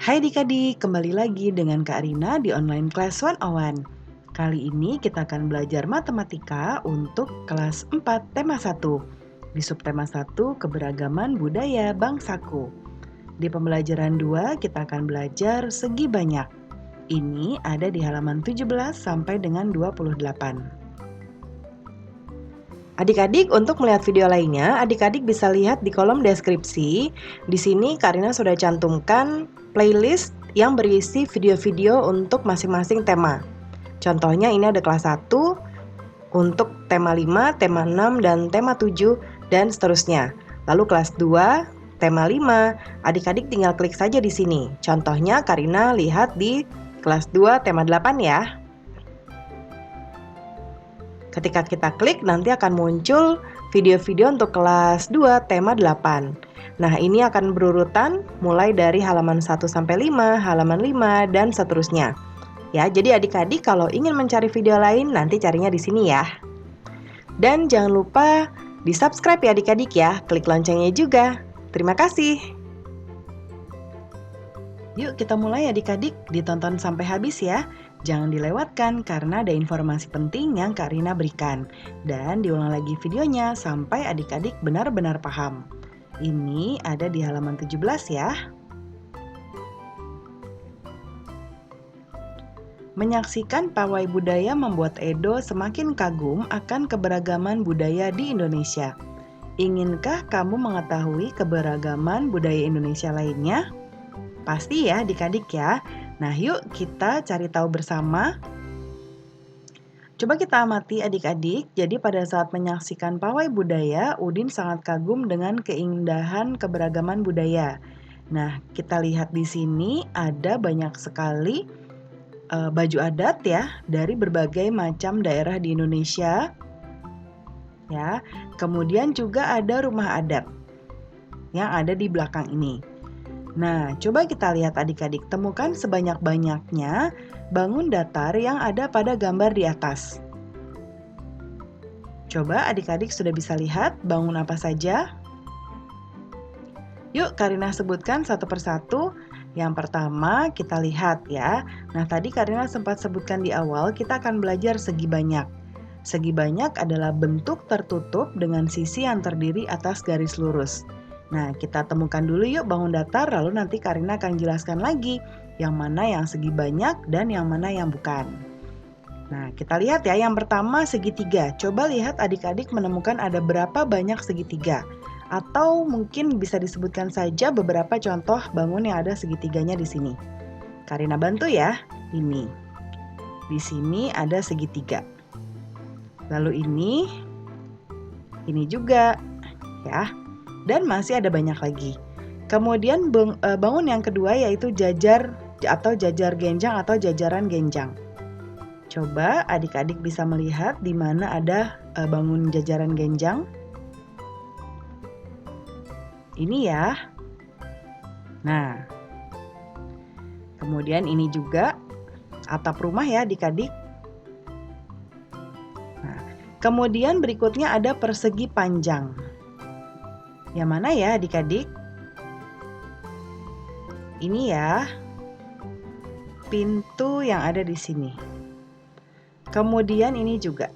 Hai adik-adik, kembali lagi dengan Kak Rina di online class 101. Kali ini kita akan belajar matematika untuk kelas 4 tema 1. Di subtema 1, keberagaman budaya bangsaku. Di pembelajaran 2, kita akan belajar segi banyak. Ini ada di halaman 17 sampai dengan 28. Adik-adik, untuk melihat video lainnya, adik-adik bisa lihat di kolom deskripsi. Di sini Kak Rina sudah cantumkan playlist yang berisi video-video untuk masing-masing tema. Contohnya ini ada kelas 1 untuk tema 5, tema 6, dan tema 7, dan seterusnya. Lalu kelas 2, tema 5, adik-adik tinggal klik saja di sini. Contohnya Kak Rina lihat di kelas 2, tema 8 ya. Ketika kita klik, nanti akan muncul video-video untuk kelas 2, tema 8. Nah, ini akan berurutan mulai dari halaman 1 sampai 5, halaman 5, dan seterusnya. Ya, jadi adik-adik kalau ingin mencari video lain, nanti carinya di sini ya. Dan jangan lupa di-subscribe ya adik-adik ya, klik loncengnya juga. Terima kasih. Yuk kita mulai adik-adik, ditonton sampai habis ya. Jangan dilewatkan karena ada informasi penting yang Kak Rina berikan. Dan diulang lagi videonya sampai adik-adik benar-benar paham. Ini ada di halaman 17 ya. Menyaksikan pawai budaya membuat Edo semakin kagum akan keberagaman budaya di Indonesia. Inginkah kamu mengetahui keberagaman budaya Indonesia lainnya? Pasti ya adik-adik ya. Nah yuk kita cari tahu bersama. Coba kita amati adik-adik. Jadi pada saat menyaksikan pawai budaya, Udin sangat kagum dengan keindahan keberagaman budaya. Nah kita lihat di sini ada banyak sekali baju adat ya dari berbagai macam daerah di Indonesia. Ya, kemudian juga ada rumah adat yang ada di belakang ini. Nah, coba kita lihat adik-adik, temukan sebanyak-banyaknya bangun datar yang ada pada gambar di atas. Coba adik-adik sudah bisa lihat bangun apa saja? Yuk, Kak Rina sebutkan satu persatu. Yang pertama kita lihat ya. Nah, tadi Kak Rina sempat sebutkan di awal, kita akan belajar segi banyak. Segi banyak adalah bentuk tertutup dengan sisi yang terdiri atas garis lurus. Nah, kita temukan dulu yuk bangun datar, lalu nanti Kak Rina akan jelaskan lagi yang mana yang segi banyak dan yang mana yang bukan. Nah, kita lihat ya, yang pertama segitiga. Coba lihat adik-adik menemukan ada berapa banyak segitiga. Atau mungkin bisa disebutkan saja beberapa contoh bangun yang ada segitiganya di sini. Kak Rina bantu ya, ini. Di sini ada segitiga. Lalu ini juga ya. Dan masih ada banyak lagi. Kemudian bangun yang kedua yaitu jajar atau jajar genjang atau jajaran genjang. Coba adik-adik bisa melihat di mana ada bangun jajaran genjang. Ini ya. Nah, kemudian ini juga atap rumah ya adik-adik. Nah, kemudian berikutnya ada persegi panjang. Yang mana ya adik-adik? Ini ya, pintu yang ada di sini. Kemudian ini juga.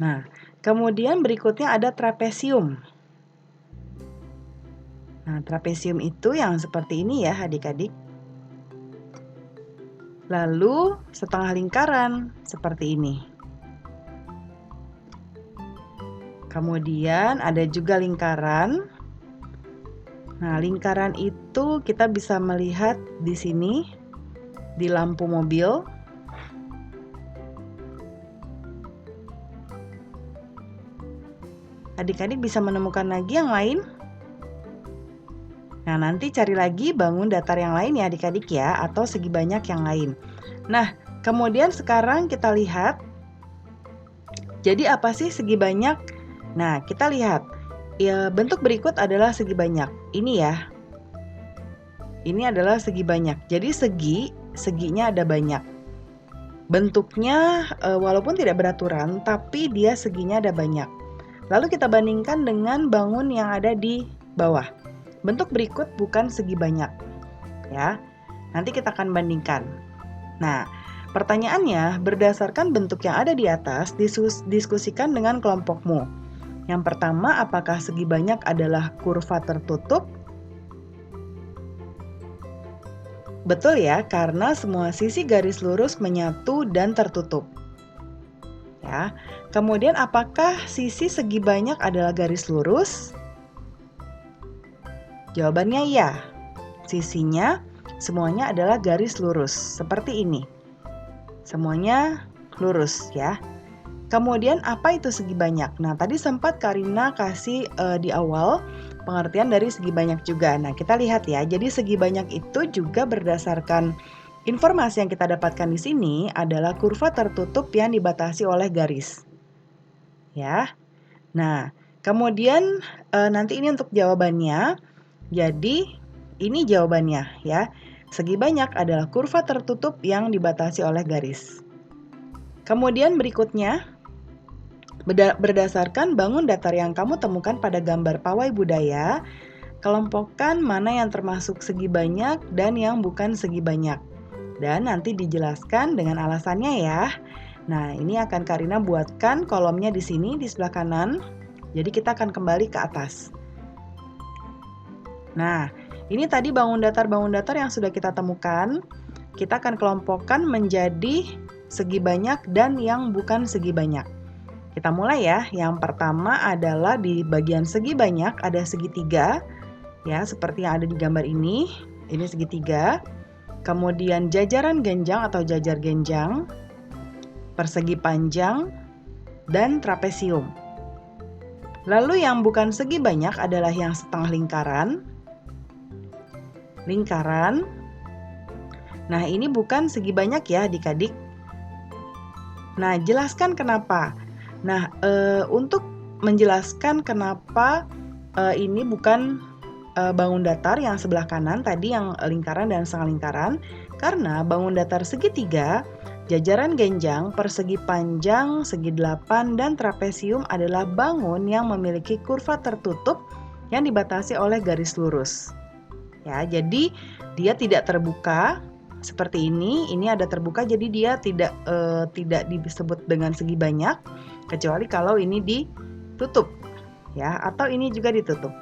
Nah, kemudian berikutnya ada trapesium. Nah, trapesium itu yang seperti ini ya adik-adik. Lalu setengah lingkaran seperti ini. Kemudian ada juga lingkaran. Nah, lingkaran itu kita bisa melihat di sini di lampu mobil. Adik-adik bisa menemukan lagi yang lain. Nah, nanti cari lagi bangun datar yang lain ya adik-adik ya, atau segi banyak yang lain. Nah, kemudian sekarang kita lihat. Jadi apa sih segi banyak? Nah, kita lihat. Ya, bentuk berikut adalah segi banyak. Ini ya. Ini adalah segi banyak. Jadi seginya ada banyak. Bentuknya walaupun tidak beraturan, tapi dia seginya ada banyak. Lalu kita bandingkan dengan bangun yang ada di bawah. Bentuk berikut bukan segi banyak, ya. Nanti kita akan bandingkan. Nah, pertanyaannya, berdasarkan bentuk yang ada di atas, diskusikan dengan kelompokmu. Yang pertama, apakah segi banyak adalah kurva tertutup? Betul ya, karena semua sisi garis lurus menyatu dan tertutup. Ya. Kemudian apakah sisi segi banyak adalah garis lurus? Jawabannya ya. Sisinya semuanya adalah garis lurus, seperti ini. Semuanya lurus ya. Kemudian apa itu segi banyak? Nah, tadi sempat Karina kasih di awal pengertian dari segi banyak juga. Nah, kita lihat ya. Jadi segi banyak itu juga berdasarkan informasi yang kita dapatkan di sini adalah kurva tertutup yang dibatasi oleh garis. Ya. Nah, kemudian nanti ini untuk jawabannya. Jadi ini jawabannya ya. Segi banyak adalah kurva tertutup yang dibatasi oleh garis. Kemudian berikutnya, berdasarkan bangun datar yang kamu temukan pada gambar pawai budaya, kelompokkan mana yang termasuk segi banyak dan yang bukan segi banyak. Dan nanti dijelaskan dengan alasannya ya. Nah, ini akan Karina buatkan kolomnya di sini di sebelah kanan. Jadi kita akan kembali ke atas. Nah, ini tadi bangun datar yang sudah kita temukan. Kita akan kelompokkan menjadi segi banyak dan yang bukan segi banyak. Kita mulai ya. Yang pertama adalah di bagian segi banyak ada segitiga. Ya, seperti yang ada di gambar ini. Ini segitiga. Kemudian jajaran genjang atau jajar genjang, persegi panjang, dan trapesium. Lalu yang bukan segi banyak adalah yang setengah lingkaran. Nah, ini bukan segi banyak ya adik-adik. Nah, jelaskan kenapa. Nah, untuk menjelaskan kenapa ini bukan bangun datar yang sebelah kanan tadi yang lingkaran dan setengah lingkaran, karena bangun datar segitiga, jajaran genjang, persegi panjang, segi delapan, dan trapesium adalah bangun yang memiliki kurva tertutup yang dibatasi oleh garis lurus. Ya, jadi dia tidak terbuka seperti ini. Ini ada terbuka, jadi dia tidak disebut dengan segi banyak, kecuali kalau ini ditutup, ya, atau ini juga ditutup.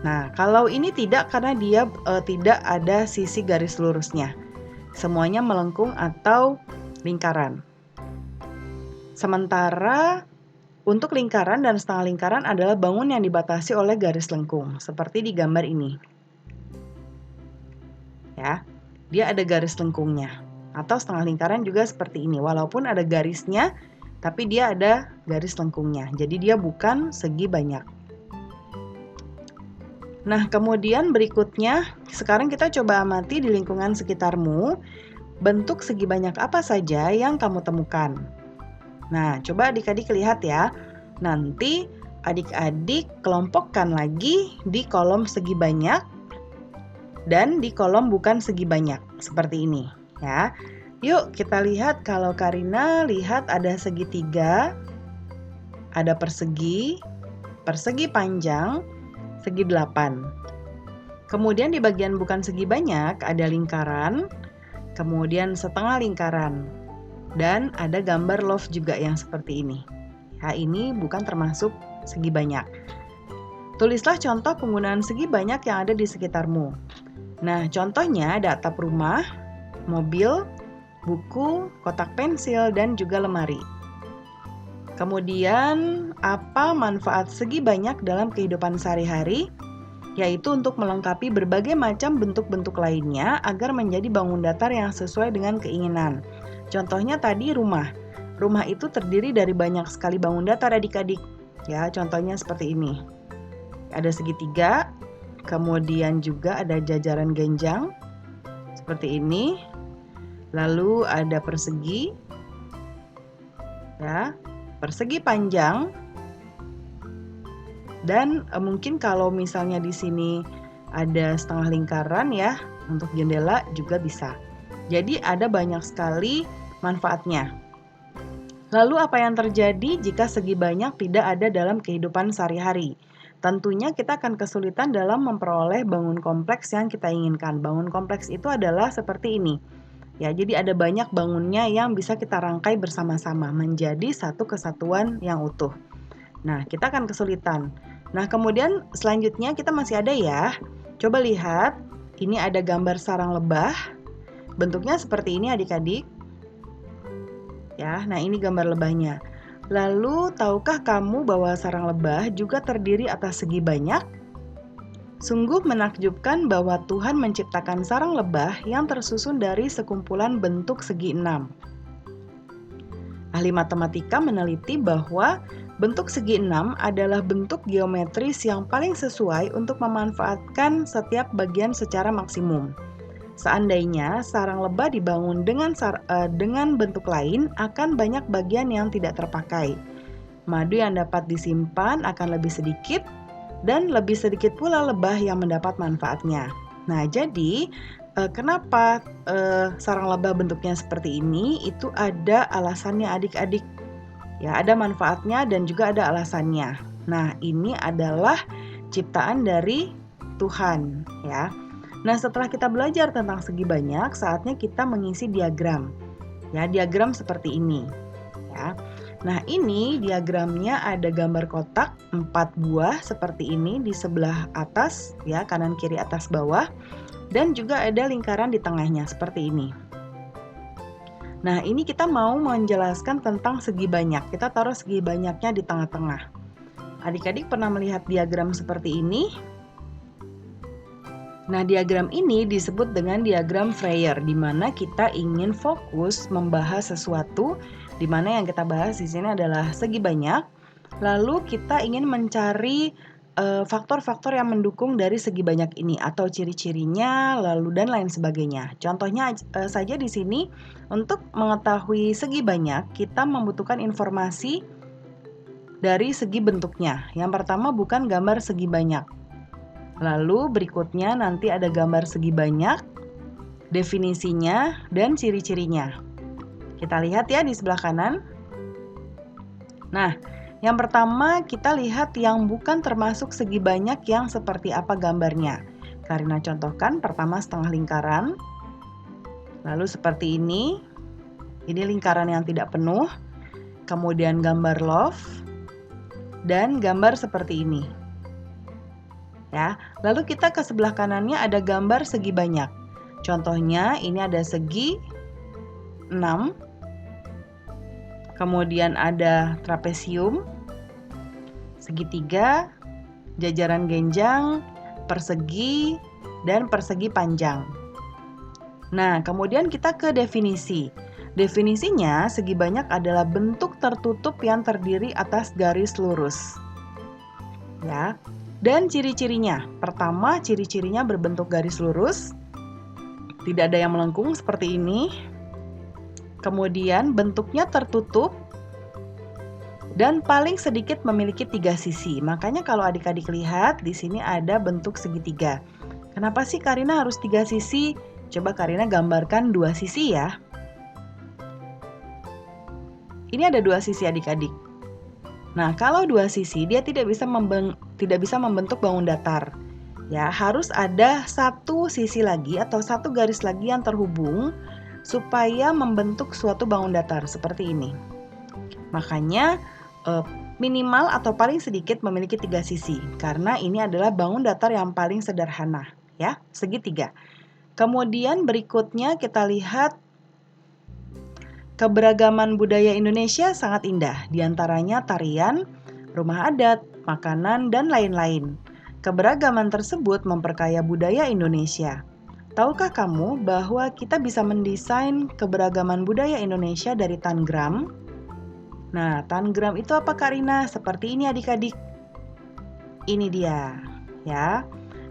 Nah, kalau ini tidak karena dia tidak ada sisi garis lurusnya. Semuanya melengkung atau lingkaran. Sementara untuk lingkaran dan setengah lingkaran adalah bangun yang dibatasi oleh garis lengkung, seperti di gambar ini. Ya, dia ada garis lengkungnya. Atau setengah lingkaran juga seperti ini, walaupun ada garisnya, tapi dia ada garis lengkungnya. Jadi dia bukan segi banyak. Nah, kemudian berikutnya, sekarang kita coba amati di lingkungan sekitarmu, bentuk segi banyak apa saja yang kamu temukan. Nah, coba adik-adik lihat ya. Nanti adik-adik kelompokkan lagi di kolom segi banyak dan di kolom bukan segi banyak. Seperti ini ya. Yuk kita lihat, kalau Karina lihat ada segitiga, ada persegi panjang, segi delapan. Kemudian di bagian bukan segi banyak ada lingkaran, kemudian setengah lingkaran. Dan ada gambar love juga yang seperti ini. Ya, ini bukan termasuk segi banyak. Tulislah contoh penggunaan segi banyak yang ada di sekitarmu. Nah, contohnya ada atap rumah, mobil, buku, kotak pensil, dan juga lemari. Kemudian, apa manfaat segi banyak dalam kehidupan sehari-hari? Yaitu untuk melengkapi berbagai macam bentuk-bentuk lainnya agar menjadi bangun datar yang sesuai dengan keinginan. Contohnya tadi rumah. Rumah itu terdiri dari banyak sekali bangun datar adik-adik. Ya, contohnya seperti ini. Ada segitiga, kemudian juga ada jajaran genjang seperti ini. Lalu ada persegi. Ya, persegi panjang. Dan mungkin kalau misalnya di sini ada setengah lingkaran ya, untuk jendela juga bisa. Jadi ada banyak sekali manfaatnya. Lalu apa yang terjadi jika segi banyak tidak ada dalam kehidupan sehari-hari? tentunya kita akan kesulitan dalam memperoleh bangun kompleks yang kita inginkan. Bangun kompleks itu adalah seperti ini. Ya, jadi ada banyak bangunnya yang bisa kita rangkai bersama-sama menjadi satu kesatuan yang utuh. Nah, kita akan kesulitan. Nah, kemudian selanjutnya kita masih ada ya. Coba lihat, ini ada gambar sarang lebah. Bentuknya seperti ini adik-adik. Ya, nah ini gambar lebahnya. Lalu, tahukah kamu bahwa sarang lebah juga terdiri atas segi banyak? Sungguh menakjubkan bahwa Tuhan menciptakan sarang lebah yang tersusun dari sekumpulan bentuk segi 6. Ahli matematika meneliti bahwa bentuk segi 6 adalah bentuk geometris yang paling sesuai untuk memanfaatkan setiap bagian secara maksimum. Seandainya sarang lebah dibangun dengan bentuk lain, akan banyak bagian yang tidak terpakai. Madu yang dapat disimpan akan lebih sedikit, dan lebih sedikit pula lebah yang mendapat manfaatnya. Nah, jadi kenapa sarang lebah bentuknya seperti ini? Itu ada alasannya adik-adik. Ya, ada manfaatnya dan juga ada alasannya. Nah, ini adalah ciptaan dari Tuhan, ya. Nah, setelah kita belajar tentang segi banyak, saatnya kita mengisi diagram. Ya, diagram seperti ini, ya. Nah, ini diagramnya ada gambar kotak 4 buah seperti ini di sebelah atas, ya, kanan kiri atas bawah, dan juga ada lingkaran di tengahnya seperti ini. Nah, ini kita mau menjelaskan tentang segi banyak. Kita taruh segi banyaknya di tengah-tengah. Adik-adik pernah melihat diagram seperti ini? Nah, diagram ini disebut dengan diagram Freyer, di mana kita ingin fokus membahas sesuatu, di mana yang kita bahas di sini adalah segi banyak. Lalu kita ingin mencari faktor-faktor yang mendukung dari segi banyak ini atau ciri-cirinya, lalu dan lain sebagainya. Contohnya saja di sini, untuk mengetahui segi banyak, kita membutuhkan informasi dari segi bentuknya. Yang pertama bukan gambar segi banyak. Lalu berikutnya nanti ada gambar segi banyak, definisinya, dan ciri-cirinya. Kita lihat ya di sebelah kanan. Nah, yang pertama kita lihat yang bukan termasuk segi banyak yang seperti apa gambarnya. Karina contohkan, pertama setengah lingkaran, lalu seperti ini lingkaran yang tidak penuh, kemudian gambar love, dan gambar seperti ini. Ya, lalu kita ke sebelah kanannya ada gambar segi banyak. Contohnya ini ada segi 6. Kemudian ada trapesium, segitiga, jajaran genjang, persegi, dan persegi panjang. Nah, kemudian kita ke definisi. Definisinya, segi banyak adalah bentuk tertutup yang terdiri atas garis lurus. Ya. Dan ciri-cirinya, pertama ciri-cirinya berbentuk garis lurus, tidak ada yang melengkung seperti ini. Kemudian bentuknya tertutup dan paling sedikit memiliki 3 sisi. Makanya kalau adik-adik lihat di sini ada bentuk segitiga. Kenapa sih Karina harus 3 sisi? Coba Karina gambarkan 2 sisi ya. Ini ada 2 sisi adik-adik. Nah, kalau 2 sisi dia tidak bisa membentuk bangun datar. Ya, harus ada 1 sisi lagi atau 1 garis lagi yang terhubung supaya membentuk suatu bangun datar seperti ini. Makanya minimal atau paling sedikit memiliki 3 sisi karena ini adalah bangun datar yang paling sederhana, ya, segitiga. Kemudian berikutnya kita lihat keberagaman budaya Indonesia sangat indah, diantaranya tarian, rumah adat, makanan, dan lain-lain. Keberagaman tersebut memperkaya budaya Indonesia. Tahukah kamu bahwa kita bisa mendesain keberagaman budaya Indonesia dari tangram? Nah, tangram itu apa Karina? Seperti ini adik-adik. Ini dia, ya.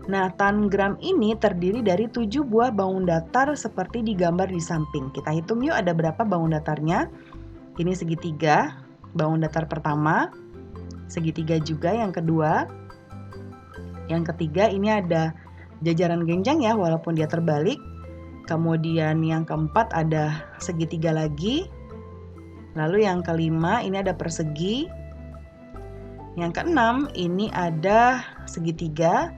Nah, tangram ini terdiri dari 7 buah bangun datar seperti digambar di samping. Kita hitung yuk ada berapa bangun datarnya. Ini segitiga, bangun datar pertama. Segitiga juga yang kedua. Yang ketiga ini ada jajaran genjang ya, walaupun dia terbalik. Kemudian yang keempat ada segitiga lagi. Lalu yang kelima ini ada persegi. Yang keenam ini ada segitiga.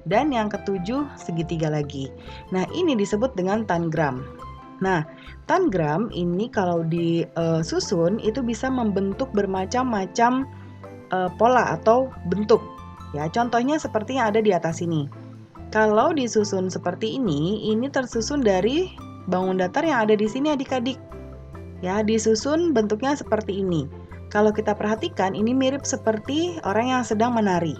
Dan yang ketujuh segitiga lagi. Nah, ini disebut dengan tangram. Nah, tangram ini kalau disusun itu bisa membentuk bermacam-macam pola atau bentuk. Ya, contohnya seperti yang ada di atas ini. Kalau disusun seperti ini tersusun dari bangun datar yang ada di sini adik-adik. Ya, disusun bentuknya seperti ini. Kalau kita perhatikan, ini mirip seperti orang yang sedang menari.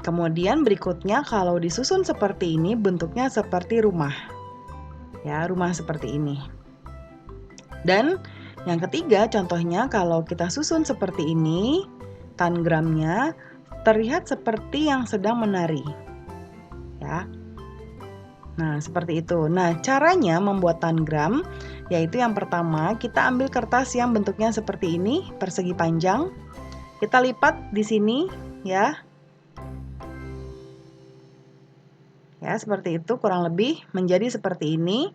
Kemudian berikutnya kalau disusun seperti ini bentuknya seperti rumah. Ya, rumah seperti ini. Dan yang ketiga contohnya kalau kita susun seperti ini, tangramnya terlihat seperti yang sedang menari. Ya. Nah, seperti itu. Nah, caranya membuat tangram yaitu yang pertama kita ambil kertas yang bentuknya seperti ini, persegi panjang. Kita lipat di sini ya. Ya, seperti itu kurang lebih menjadi seperti ini.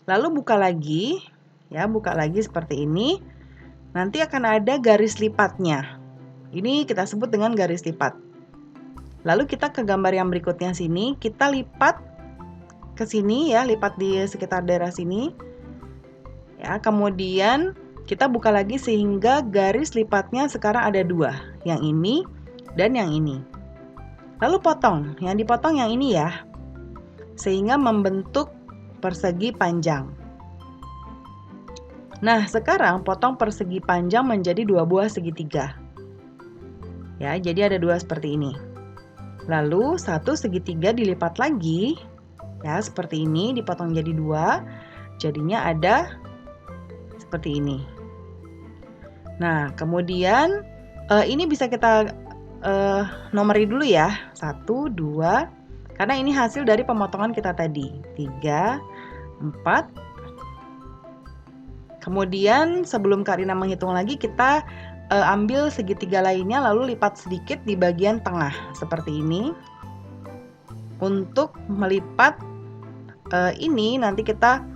Lalu buka lagi, ya, buka lagi seperti ini. Nanti akan ada garis lipatnya. Ini kita sebut dengan garis lipat. Lalu kita ke gambar yang berikutnya sini, kita lipat ke sini ya, lipat di sekitar daerah sini. Ya, kemudian kita buka lagi sehingga garis lipatnya sekarang ada dua, yang ini dan yang ini. Lalu potong, yang dipotong yang ini ya, sehingga membentuk persegi panjang. Nah, sekarang potong persegi panjang menjadi dua buah segitiga. Ya, jadi ada dua seperti ini. Lalu satu segitiga dilipat lagi, ya seperti ini, dipotong jadi dua, jadinya ada seperti ini. Nah, kemudian ini bisa kita nomori dulu ya, 1, 2, karena ini hasil dari pemotongan kita tadi, 3, 4. Kemudian sebelum Karina menghitung lagi, kita ambil segitiga lainnya lalu lipat sedikit di bagian tengah seperti ini. Untuk melipat ini nanti kita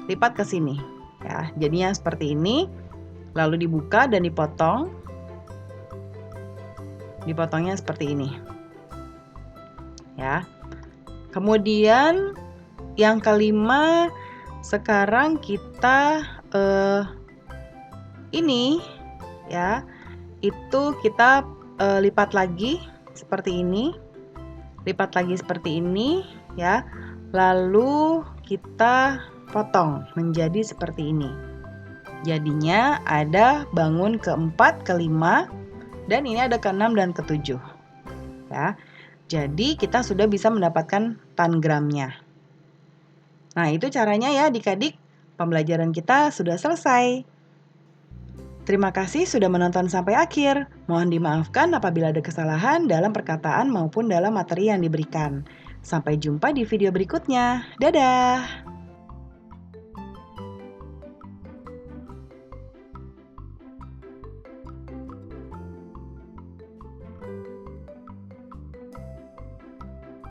lipat ke sini ya, jadinya seperti ini. Lalu dibuka dan dipotong. Dipotongnya seperti ini. Ya. Kemudian yang kelima, sekarang kita ini ya, itu kita lipat lagi seperti ini. Lipat lagi seperti ini ya. Lalu kita potong menjadi seperti ini. Jadinya ada bangun keempat, kelima, dan ini ada keenam dan ketujuh. Ya. Jadi kita sudah bisa mendapatkan tangramnya. Nah, itu caranya ya adik-adik. Pembelajaran kita sudah selesai. Terima kasih sudah menonton sampai akhir. Mohon dimaafkan apabila ada kesalahan dalam perkataan maupun dalam materi yang diberikan. Sampai jumpa di video berikutnya. Dadah!